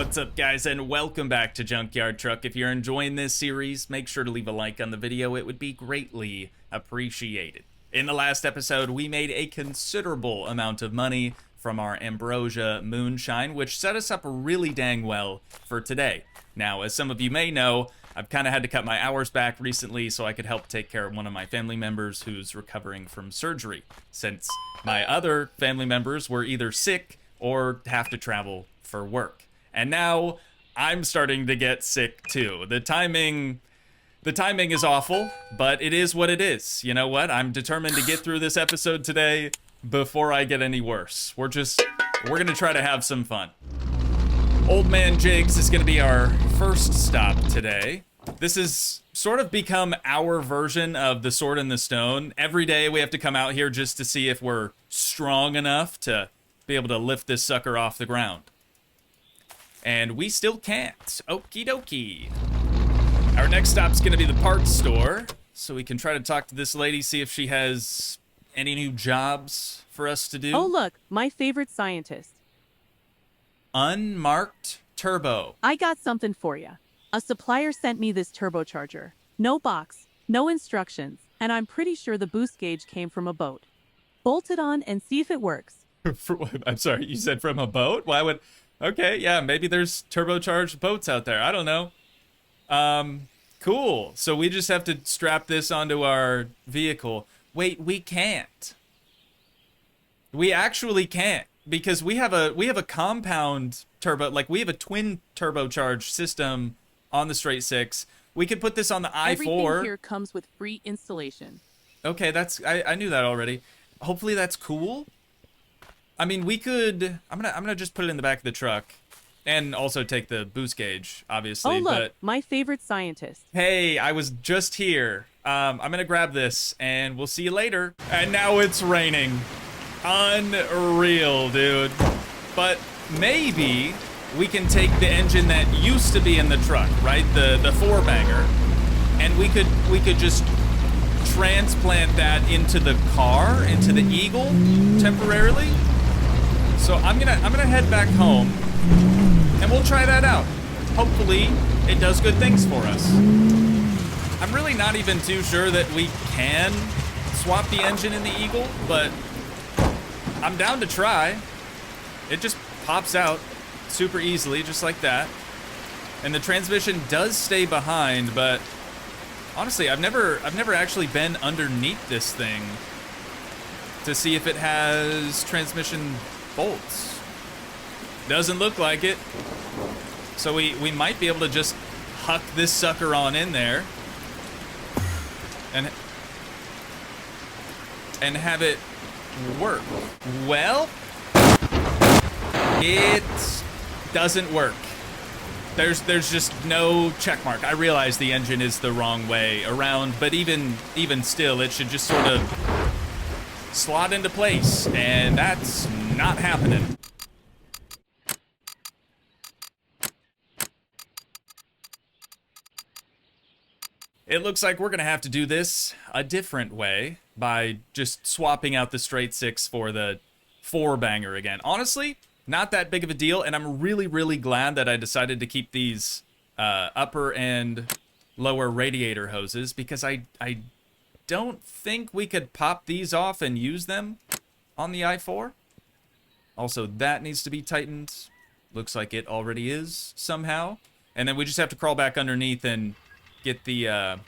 What's up, guys, and welcome back to Junkyard Truck. If you're enjoying this series, make sure to leave a like on the video. It would be greatly appreciated. In the last episode, we made a considerable amount of money from our Ambrosia moonshine, which set us up really dang well for today. Now, as some of you may know, I've kind of had to cut my hours back recently so I could help take care of one of my family members who's recovering from surgery, since my other family members were either sick or have to travel for work. And now I'm starting to get sick too. The timing is awful, but it is what it is. You know what? I'm determined to get through this episode today before I get any worse. We're gonna try to have some fun. Old Man Jigs is gonna be our first stop today. This has sort of become our version of the Sword in the Stone. Every day we have to come out here just to see if we're strong enough to be able to lift this sucker off the ground. And we still can't. Okie dokie. Our next stop's gonna be the parts store, so we can try to talk to this lady, see if she has any new jobs for us to do. Oh look, my favorite scientist. Unmarked turbo. I got something for you. A supplier sent me this turbocharger. No box, no instructions, and I'm pretty sure the boost gauge came from a boat. Bolt it on and see if it works. I'm sorry, you said from a boat? Why would... Okay, yeah, maybe there's turbocharged boats out there. I don't know. Cool. So we just have to strap this onto our vehicle. Wait, we can't. We actually can't, because we have a compound turbo, like we have a twin turbocharged system on the straight six. We could put this on the i4. Everything here comes with free installation. Okay, I knew that already. Hopefully that's cool. I mean, we could... I'm gonna just put it in the back of the truck, and also take the boost gauge, obviously. Oh look, but my favorite scientist. hey, I was just here. I'm gonna grab this, and we'll see you later. And now it's raining. Unreal, dude. But maybe we can take the engine that used to be in the truck, right? The four-banger, and we could just transplant that into the car, into the Eagle, temporarily. So I'm gonna head back home, and we'll try that out. Hopefully, it does good things for us. I'm really not even too sure that we can swap the engine in the Eagle, but I'm down to try. It just pops out super easily, just like that. And the transmission does stay behind, but honestly, I've never actually been underneath this thing to see if it has transmission bolts. Doesn't look like it. So we might be able to just huck this sucker on in there and have it work. Well, it doesn't work. There's just no check mark. I realize the engine is the wrong way around, but even still, it should just sort of slot into place, and that's not happening. It looks like we're gonna have to do this a different way by just swapping out the straight six for the four-banger again. Honestly, not that big of a deal, and I'm really, really glad that I decided to keep these upper and lower radiator hoses, because I don't think we could pop these off and use them on the i4. Also, that needs to be tightened. Looks like it already is somehow. And then we just have to crawl back underneath and get the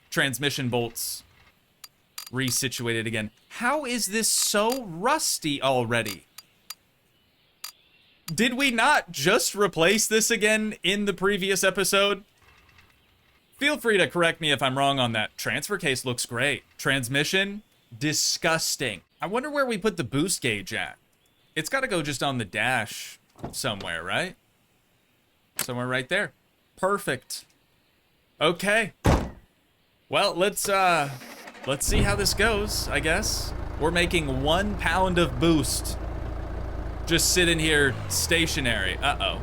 transmission bolts resituated again. How is this so rusty already? Did we not just replace this again in the previous episode? Feel free to correct me if I'm wrong on that. Transfer case looks great. Transmission, disgusting. I wonder where we put the boost gauge at. It's got to go just on the dash somewhere, right? Somewhere right there. Perfect. Okay. Well, let's see how this goes, I guess. We're making 1 pound of boost. Just sitting here stationary. Uh-oh.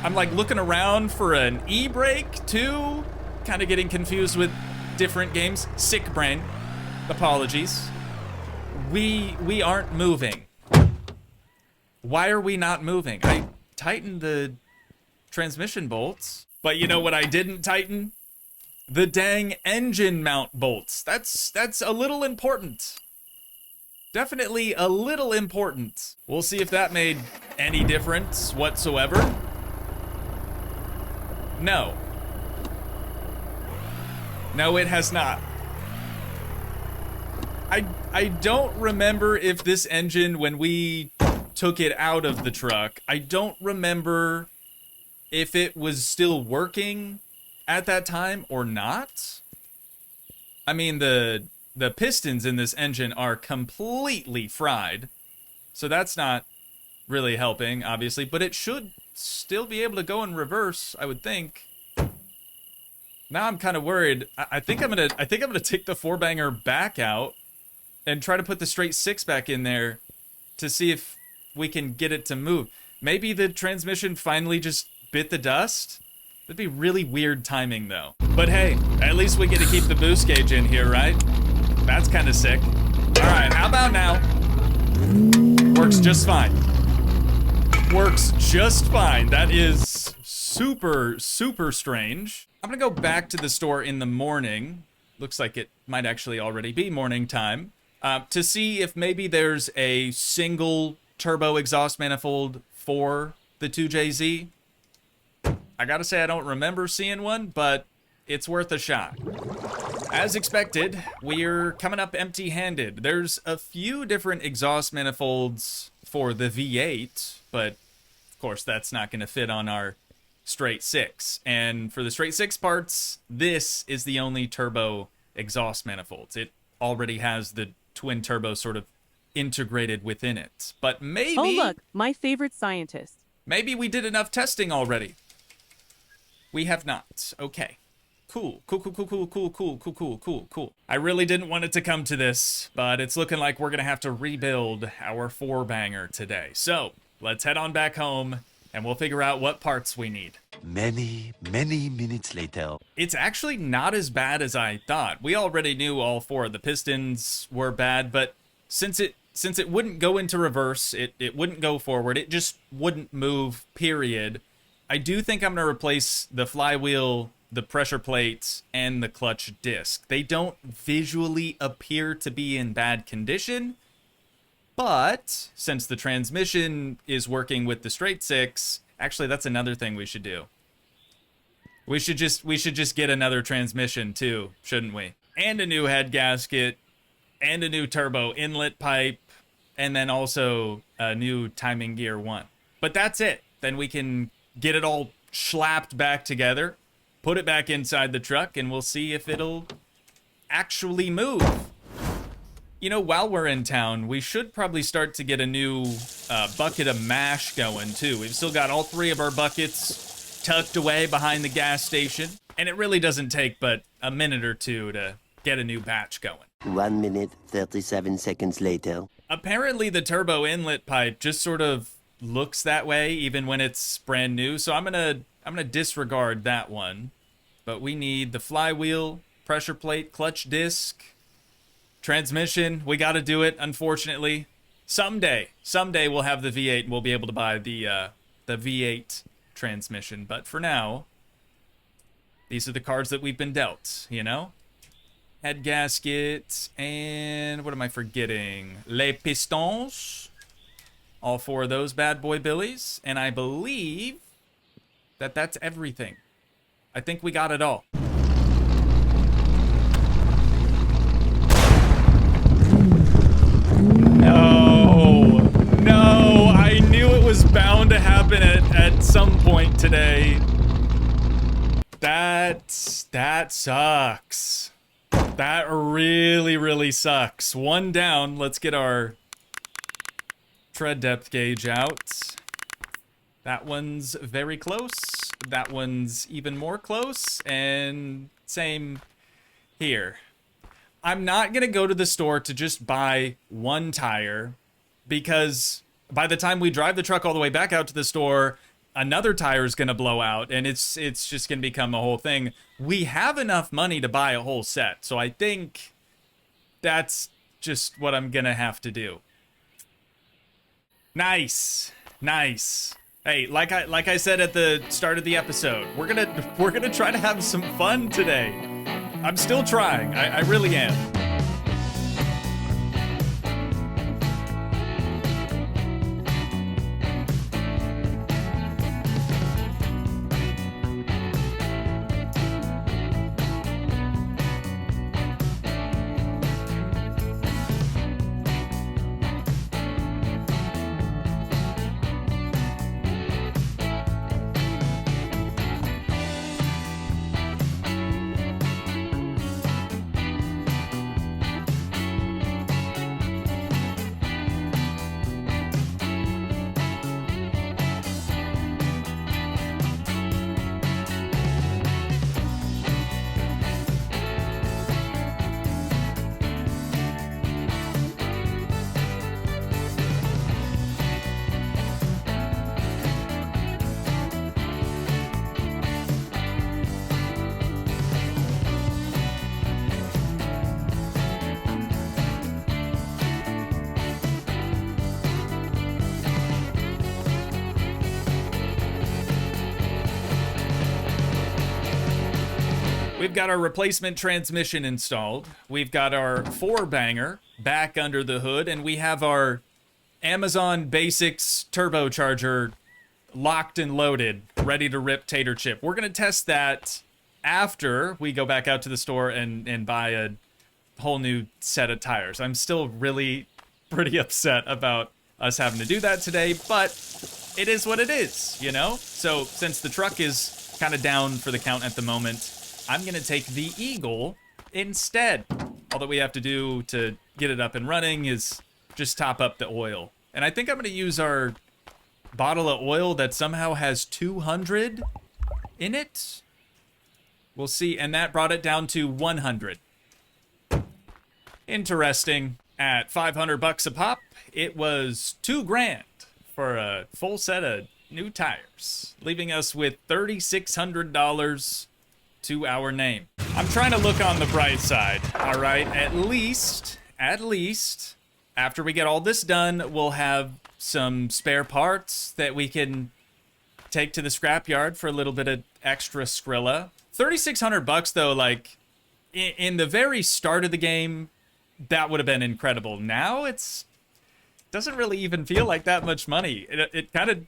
I'm like looking around for an e-brake too. Kind of getting confused with different games. Sick brain. Apologies. We aren't moving. Why are we not moving? I tightened the transmission bolts, but you know what I didn't tighten? The dang engine mount bolts. That's a little important. Definitely a little important. We'll see if that made any difference whatsoever. No. No, it has not. I don't remember if this engine, when we took it out of the truck, I don't remember if it was still working at that time or not. I mean, the pistons in this engine are completely fried, so that's not really helping, obviously, but it should still be able to go in reverse, I would think. Now I'm kind of worried. I think I'm gonna take the 4-banger back out and try to put the straight 6 back in there to see if we can get it to move. Maybe the transmission finally just bit the dust? That'd be really weird timing, though. But hey, at least we get to keep the boost gauge in here, right? That's kind of sick. All right, how about now? Works just fine. Works just fine. That is super, super strange. I'm gonna go back to the store in the morning. Looks like it might actually already be morning time. To see if maybe there's a single turbo exhaust manifold for the 2JZ. I gotta say, I don't remember seeing one, but it's worth a shot. As expected, we're coming up empty-handed. There's a few different exhaust manifolds for the V8, but of course that's not gonna fit on our straight 6. And for the straight 6 parts, this is the only turbo exhaust manifolds. It already has the twin turbo sort of integrated within it. But maybe... Oh, look, my favorite scientist. Maybe we did enough testing already. We have not. Okay. Cool. Cool. I really didn't want it to come to this, but it's looking like we're going to have to rebuild our 4-banger today. So, let's head on back home, and we'll figure out what parts we need. Many minutes later. It's actually not as bad as I thought. We already knew all 4 of the pistons were bad, but since it wouldn't go into reverse, it wouldn't go forward, it just wouldn't move, period. I do think I'm going to replace the flywheel, the pressure plates, and the clutch disc. They don't visually appear to be in bad condition, but since the transmission is working with the straight 6, actually that's another thing we should do. We should just get another transmission too, shouldn't we? And a new head gasket, and a new turbo inlet pipe, and then also a new timing gear 1. But that's it. Then we can get it all slapped back together, put it back inside the truck, and we'll see if it'll actually move. You know, while we're in town, we should probably start to get a new bucket of mash going, too. We've still got all 3 of our buckets tucked away behind the gas station, and it really doesn't take but a minute or 2 to get a new batch going. 1 minute, 37 seconds later. Apparently, the turbo inlet pipe just sort of looks that way, even when it's brand new, so I'm gonna disregard that one. But we need the flywheel, pressure plate, clutch disc, transmission. We got to do it, unfortunately. Someday we'll have the V8 and we'll be able to buy the V8 transmission. But for now, these are the cards that we've been dealt, you know? Head gasket, and what am I forgetting? Les pistons. All 4 of those bad boy billies. And I believe that that's everything. I think we got it all. No, I knew it was bound to happen at some point today. That sucks. That really sucks. 1 down. Let's get our tread depth gauge out. That one's very close. That one's even more close. And same here. I'm not going to go to the store to just buy 1 tire, because by the time we drive the truck all the way back out to the store, another tire is going to blow out, and it's just going to become a whole thing. We have enough money to buy a whole set, so I think that's just what I'm gonna have to do. Nice. Nice. Hey, like I said at the start of the episode, we're gonna try to have some fun today. I'm still trying. I really am. We've got our replacement transmission installed. We've got our 4-banger back under the hood, and we have our Amazon Basics turbocharger locked and loaded, ready to rip tater chip. We're going to test that after we go back out to the store and buy a whole new set of tires. I'm still really pretty upset about us having to do that today, but it is what it is, you know? So since the truck is kind of down for the count at the moment, I'm going to take the Eagle instead. All that we have to do to get it up and running is just top up the oil. And I think I'm going to use our bottle of oil that somehow has 200 in it. We'll see. And that brought it down to 100. Interesting. At $500 a pop, it was $2,000 for a full set of new tires, leaving us with $3,600 to our name. I'm trying to look on the bright side, all right? At least, after we get all this done, we'll have some spare parts that we can take to the scrapyard for a little bit of extra Skrilla. $3,600 though, like, in the very start of the game, that would have been incredible. Now doesn't really even feel like that much money. It kind of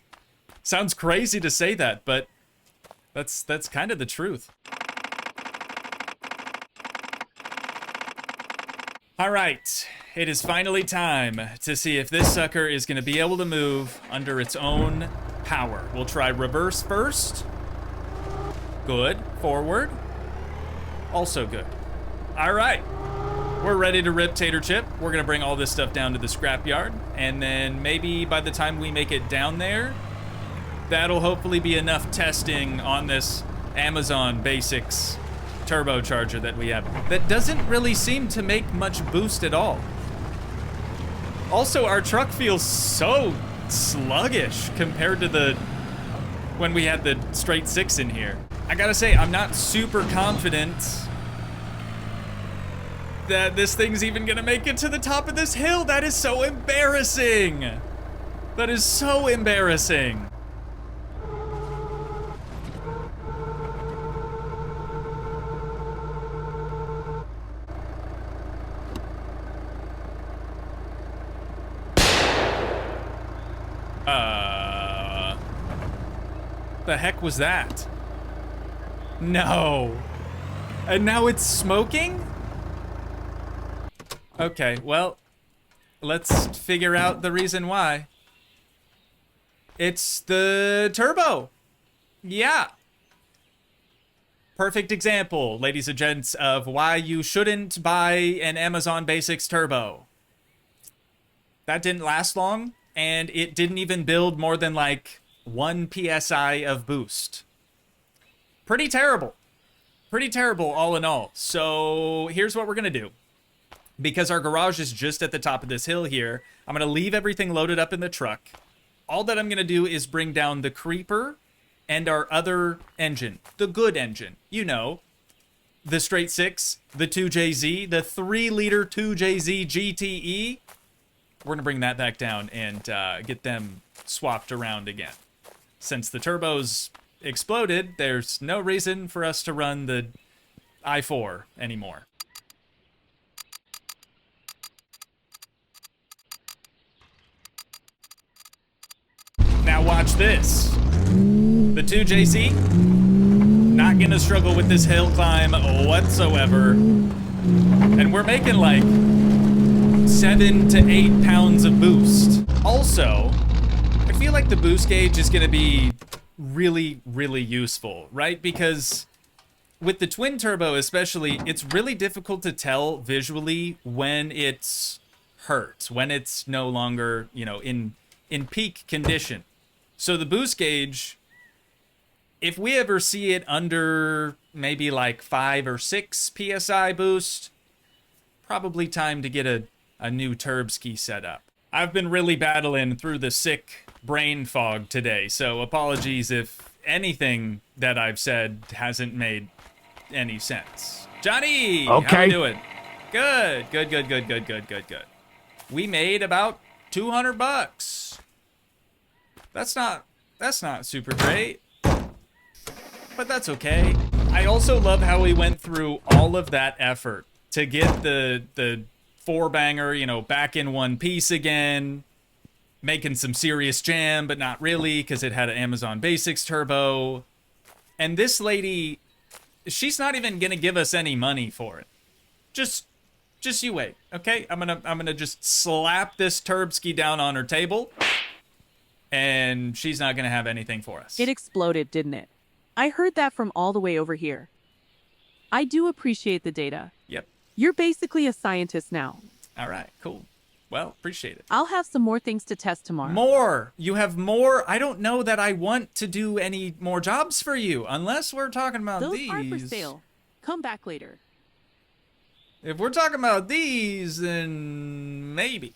sounds crazy to say that, but that's kind of the truth. All right, it is finally time to see if this sucker is going to be able to move under its own power. We'll try reverse first. Good. Forward. Also good. All right. We're ready to rip tater chip. We're going to bring all this stuff down to the scrapyard, and then maybe by the time we make it down there, that'll hopefully be enough testing on this Amazon Basics turbocharger that we have. That doesn't really seem to make much boost at all. Also, our truck feels so sluggish compared to when we had the straight 6 in here. I gotta say, I'm not super confident that this thing's even gonna make it to the top of this hill. That is so embarrassing. That is so embarrassing. The heck was that? No. And now it's smoking? Okay, well, let's figure out the reason why. It's the turbo. Yeah. Perfect example, ladies and gents, of why you shouldn't buy an Amazon Basics turbo. That didn't last long, and it didn't even build more than like 1 PSI of boost. Pretty terrible. Pretty terrible all in all. So here's what we're gonna do. Because our garage is just at the top of this hill here, I'm gonna leave everything loaded up in the truck. All that I'm gonna do is bring down the creeper and our other engine, the good engine. You know, the straight six, the 2JZ, the 3-liter 2JZ GTE. We're going to bring that back down and get them swapped around again. Since the turbos exploded, there's no reason for us to run the i4 anymore. Now watch this. The 2JZ, not gonna struggle with this hill climb whatsoever. And we're making like 7 to 8 pounds of boost. Also, I feel like the boost gauge is gonna be really, really useful, right? Because with the twin turbo especially, it's really difficult to tell visually when it's hurt, when it's no longer, you know, in peak condition. So the boost gauge, if we ever see it under maybe like 5 or 6 PSI boost, probably time to get a new turbski set up. I've been really battling through the sick brain fog today, so apologies if anything that I've said hasn't made any sense. Johnny, Okay. how we doing? Good. We made about 200 bucks. That's not super great, but that's okay. I also love how we went through all of that effort to get the 4-banger, you know, back in one piece again, making some serious jam, but not really because it had an Amazon Basics turbo. And this lady, she's not even gonna give us any money for it. Just you wait, okay? I'm gonna just slap this turbski down on her table, and she's not gonna have anything for us. It exploded, didn't it? I heard that from all the way over here. I do appreciate the data. Yep. You're basically a scientist now. All right, cool. Well, appreciate it. I'll have some more things to test tomorrow. More! You have more? I don't know that I want to do any more jobs for you, unless we're talking about Those these. are for sale. Come back later. If we're talking about these, then maybe.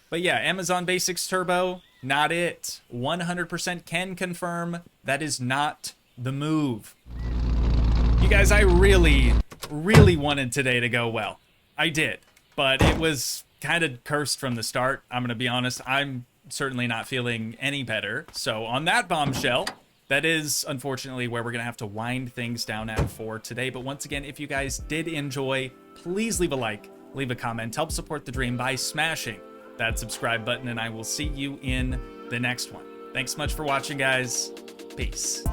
But yeah, Amazon Basics Turbo, not it. 100% can confirm that is not the move. You guys, I really wanted today to go well. I did. But it was kind of cursed from the start. I'm going to be honest. I'm certainly not feeling any better. So on that bombshell, that is unfortunately where we're going to have to wind things down at for today. But once again, if you guys did enjoy, please leave a like, leave a comment, help support the dream by smashing that subscribe button, and I will see you in the next one. Thanks so much for watching, guys. Peace.